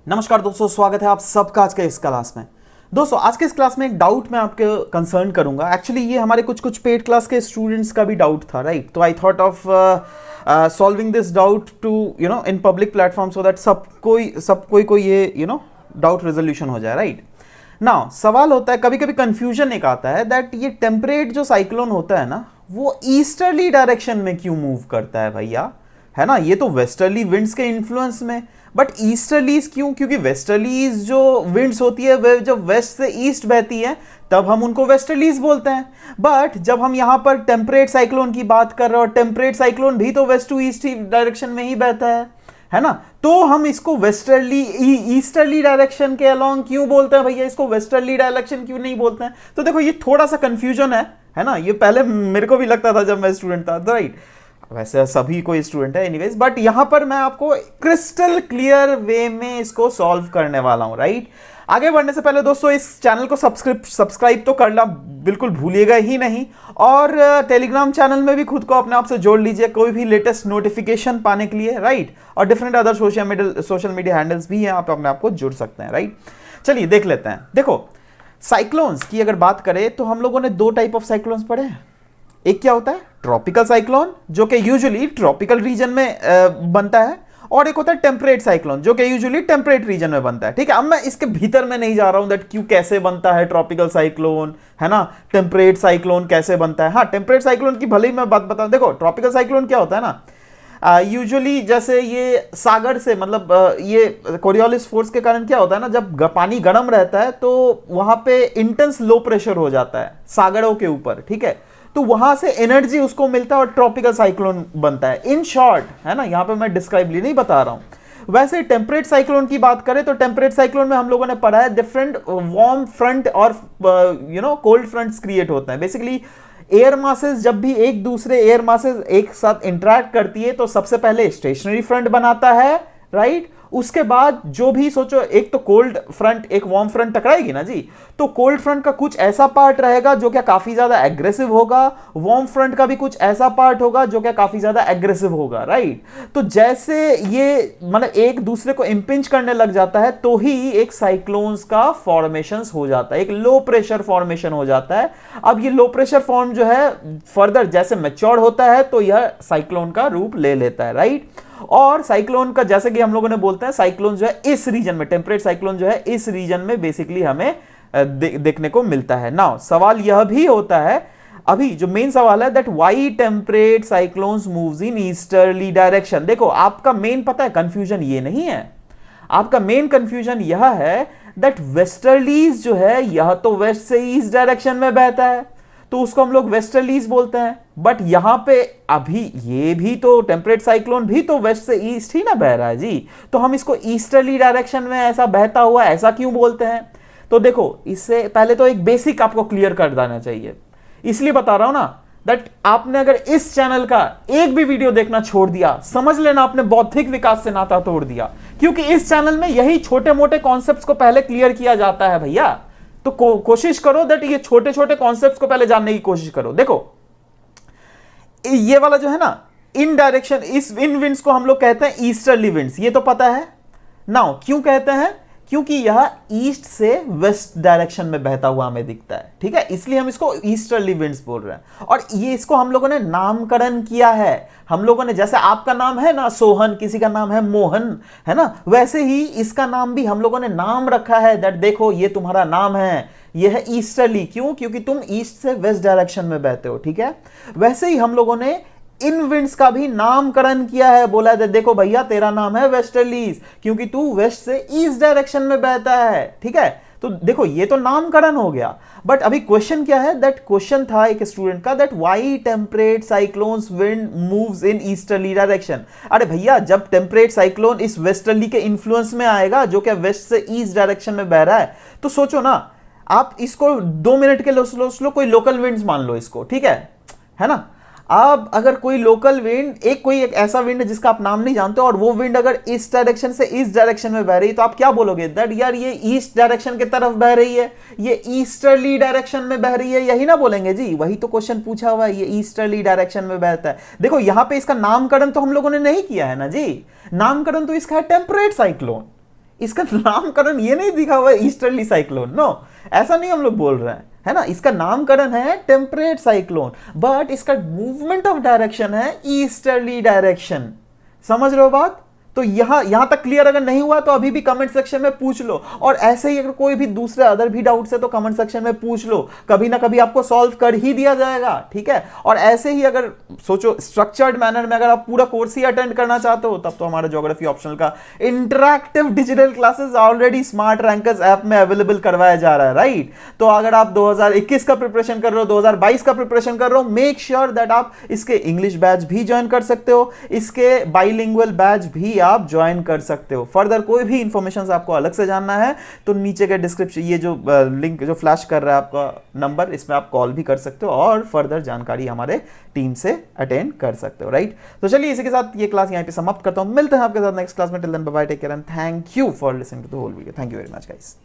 नमस्कार दोस्तों, स्वागत है आप सबका आज के इस क्लास में। दोस्तों आज के इस क्लास में एक डाउट मैं आपके कंसर्न करूंगा। एक्चुअली ये हमारे कुछ पेड क्लास के स्टूडेंट्स का भी डाउट था, राइट? तो I thought of solving this doubt to in public platform so that सब कोई ये डाउट रेजोल्यूशन हो जाए, राइट? नाउ सवाल होता है, कभी कभी कंफ्यूजन एक आता है दैट ये टेम्परेट जो साइक्लोन होता है ना, वो ईस्टर्ली डायरेक्शन में क्यों मूव करता है भैया, है ना? ये तो वेस्टर्ली विंड्स के इन्फ्लुएंस में, बट ईस्टर्लीज क्यों? क्योंकि वेस्टर्लीज जो विंड्स होती है वे जब वेस्ट से ईस्ट बहती है तब हम उनको वेस्टर्लीज बोलते हैं। बट जब हम यहां पर टेम्परेट साइक्लोन की बात कर रहे हैं, और टेम्परेट साइक्लोन भी तो वेस्ट टू ईस्ट डायरेक्शन में ही बहता है ना? तो हम इसको वेस्टर्ली ईस्टर्ली डायरेक्शन के अलोंग क्यों बोलते हैं भैया, इसको वेस्टर्ली डायरेक्शन क्यों नहीं बोलते हैं? तो देखो ये थोड़ा सा कंफ्यूजन है ना? ये पहले मेरे को भी लगता था जब मैं स्टूडेंट था, राइट? वैसे सभी कोई स्टूडेंट है एनीवेज, बट यहां पर मैं आपको क्रिस्टल क्लियर वे में इसको सॉल्व करने वाला हूं, राइट? आगे बढ़ने से पहले दोस्तों इस चैनल को सब्सक्राइब तो करना बिल्कुल भूलिएगा ही नहीं, और टेलीग्राम चैनल में भी खुद को अपने आप से जोड़ लीजिए कोई भी लेटेस्ट नोटिफिकेशन पाने के लिए, राइट? और different other social media handles भी हैं, आप अपने आप को जुड़ सकते हैं, राइट? चलिए देख लेते हैं। देखो साइक्लोन्स की अगर बात करें तो हम लोगों ने दो टाइप ऑफ साइक्लोन्स पढ़े हैं। एक क्या होता है ट्रॉपिकल साइक्लोन, जो कि यूजुअली ट्रॉपिकल रीजन में बनता है, और एक होता है टेम्परेट साइक्लोन, जो कि यूजुअली टेम्परेट रीजन में बनता है। ठीक है, अब मैं इसके भीतर में नहीं जा रहा हूं दैट क्यों कैसे बनता है ट्रॉपिकल साइक्लोन, है ना? टेम्परेट साइक्लोन कैसे बनता है। हाँ, टेम्परेट साइक्लोन की भले ही मैं बात बताऊं। देखो ट्रॉपिकल साइक्लोन क्या होता है ना, यूजुअली जैसे ये सागर से मतलब ये कोरियोलिस फोर्स के कारण क्या होता है ना, जब पानी गर्म रहता है तो वहां पे इंटेंस लो प्रेशर हो जाता है सागरों के ऊपर, ठीक है? तो वहां से एनर्जी उसको मिलता है और ट्रॉपिकल साइक्लोन बनता है, इन शॉर्ट, है ना? यहां पे मैं डिस्क्राइबली नहीं बता रहा हूं। वैसे टेम्परेट साइक्लोन की बात करें तो टेम्परेट साइक्लोन में हम लोगों ने पढ़ा है डिफरेंट वार्म फ्रंट और कोल्ड फ्रंट्स क्रिएट होते हैं। बेसिकली एयर मासेस जब भी एक दूसरे एयर मासेस एक साथ इंटरेक्ट करती है तो सबसे पहले स्टेशनरी फ्रंट बनाता है, राइट? उसके बाद जो भी सोचो, एक तो कोल्ड फ्रंट एक वार्म फ्रंट टकराएगी ना जी, तो कोल्ड फ्रंट का कुछ ऐसा पार्ट रहेगा जो क्या काफी ज्यादा एग्रेसिव होगा, वार्म फ्रंट का भी कुछ ऐसा पार्ट होगा जो क्या काफी ज्यादा एग्रेसिव होगा, राइट? तो जैसे ये मतलब एक दूसरे को इंपिंच करने लग जाता है तो ही एक साइक्लोन्स का फॉर्मेशन हो जाता है, एक लो प्रेशर फॉर्मेशन हो जाता है। अब ये लो प्रेशर फॉर्म जो है फर्दर जैसे मैच्योर होता है तो यह साइक्लोन का रूप ले लेता है, राइट? और साइक्लोन का जैसे कि हम लोगों ने बोलते हैं साइक्लोन जो है इस रीजन में, टेम्परेट साइक्लोन जो है इस रीजन में बेसिकली हमें देखने को मिलता है। नाउ सवाल यह भी होता है, अभी जो मेन सवाल है that why temperate cyclones moves in easterly direction. देखो आपका मेन पता है कंफ्यूजन ये नहीं है, आपका मेन कंफ्यूजन यह है दैट वेस्टर्लीज जो है यह तो वेस्ट से ईस्ट डायरेक्शन में बहता है तो उसको हम लोग वेस्टर्लीज बोलते हैं, बट यहां पे अभी ये भी तो टेम्परेट साइक्लोन भी तो वेस्ट से ईस्ट ही ना बह रहा है जी, तो हम इसको ईस्टर्ली डायरेक्शन में ऐसा बहता हुआ ऐसा क्यों बोलते हैं? तो देखो इससे पहले तो एक बेसिक आपको क्लियर कर देना चाहिए, इसलिए बता रहा हूं ना दैट आपने अगर इस चैनल का एक भी वीडियो देखना छोड़ दिया, समझ लेना आपने बौद्धिक विकास से नाता तोड़ दिया, क्योंकि इस चैनल में यही छोटे मोटे कॉन्सेप्ट्स को पहले क्लियर किया जाता है भैया। तो कोशिश करो दैट ये छोटे छोटे कॉन्सेप्ट्स को पहले जानने की कोशिश करो। देखो ये वाला जो है ना इन डायरेक्शन, इस इन विंड्स को हम लोग कहते हैं ईस्टर्ली विंड्स, ये तो पता है। नाउ क्यों कहते हैं? क्योंकि यह ईस्ट से वेस्ट डायरेक्शन में बहता हुआ हमें दिखता है, ठीक है? इसलिए हम इसको ईस्टर्ली विंड्स बोल रहे हैं। और ये इसको हम लोगों ने नामकरण किया है, हम लोगों ने, जैसे आपका नाम है ना सोहन, किसी का नाम है मोहन, है ना? वैसे ही इसका नाम भी हम लोगों ने नाम रखा है दैट देखो ये तुम्हारा नाम है, ये है ईस्टर्ली। क्यों? क्योंकि तुम ईस्ट से वेस्ट डायरेक्शन में बहते हो, ठीक है? वैसे ही हम लोगों ने इन विंड्स का भी नामकरण किया है, बोला है देखो भैया तेरा नाम है वेस्टर्लीज क्योंकि तू वेस्ट से ईस्ट डायरेक्शन में बहता है, ठीक है? तो देखो ये तो नामकरण हो गया, बट अभी क्वेश्चन क्या है? दैट क्वेश्चन था एक स्टूडेंट का that why temperate cyclones wind moves in easterly direction. अरे भैया जब टेम्परेट साइक्लोन इस वेस्टर्ली के इन्फ्लुएंस में आएगा जो कि वेस्ट से ईस्ट डायरेक्शन में बह रहा है, तो सोचो ना, आप इसको 2 मिनट के लिए कोई लोकल विंड्स मान लो इसको, ठीक है ना? अब अगर कोई लोकल विंड, एक ऐसा विंड जिसका आप नाम नहीं जानते और वो विंड अगर इस डायरेक्शन से इस डायरेक्शन में बह रही है तो आप क्या बोलोगे? दैट यार ये ईस्ट डायरेक्शन की तरफ बह रही है, ये ईस्टर्ली डायरेक्शन में बह रही है, यही ना बोलेंगे जी? वही तो क्वेश्चन पूछा हुआ है, ये ईस्टर्ली डायरेक्शन में बहता है। देखो यहां पे इसका नामकरण तो हम लोगों ने नहीं किया है ना जी, नामकरण तो इसका है टेम्परेट साइक्लोन, इसका नामकरण ये नहीं दिखा हुआ है ईस्टर्ली साइक्लोन, नो, ऐसा नहीं हम लोग बोल रहे हैं, है ना। इसका नामकरण है टेम्परेट साइक्लोन, बट इसका मूवमेंट ऑफ डायरेक्शन है ईस्टर्ली डायरेक्शन। समझ रहे हो बात? तो यहां तक क्लियर अगर नहीं हुआ तो अभी भी कमेंट सेक्शन में पूछ लो, और ऐसे ही अगर कोई भी दूसरे अदर भी डाउट्स है तो कमेंट सेक्शन में पूछ लो, कभी ना कभी आपको सॉल्व कर ही दिया जाएगा, ठीक है। और ऐसे ही अगर सोचो स्ट्रक्चर्ड मैनर में अगर आप पूरा कोर्स ही अटेंड करना चाहते हो, तब तो हमारा ज्योग्राफी ऑप्शनल का interactive digital classes already smart rankers app में अवेलेबल करवाया जा रहा है, राइट। तो अगर आप 2021 का प्रिपरेशन कर रहे हो, 2022 का प्रिपरेशन कर रहे हो, मेक श्योर दैट आप इसके इंग्लिश बैच भी ज्वाइन कर सकते हो, इसके बाइलिंगुअल बैच भी आप ज्वाइन कर सकते हो। फर्दर कोई भी इंफॉर्मेशन आपको अलग से जानना है तो नीचे के डिस्क्रिप्शन, ये जो लिंक जो फ्लैश कर रहा है आपका नंबर, इसमें आप कॉल भी कर सकते हो और फर्दर जानकारी हमारे टीम से अटेंड कर सकते हो, राइट। तो चलिए इसी के साथ ये क्लास यहां पे समाप्त करता हूं, मिलते हैं आपके साथ नेक्स्ट क्लास में। Till then bye bye, take care and thank you for listening to the whole video. Thank you very much guys.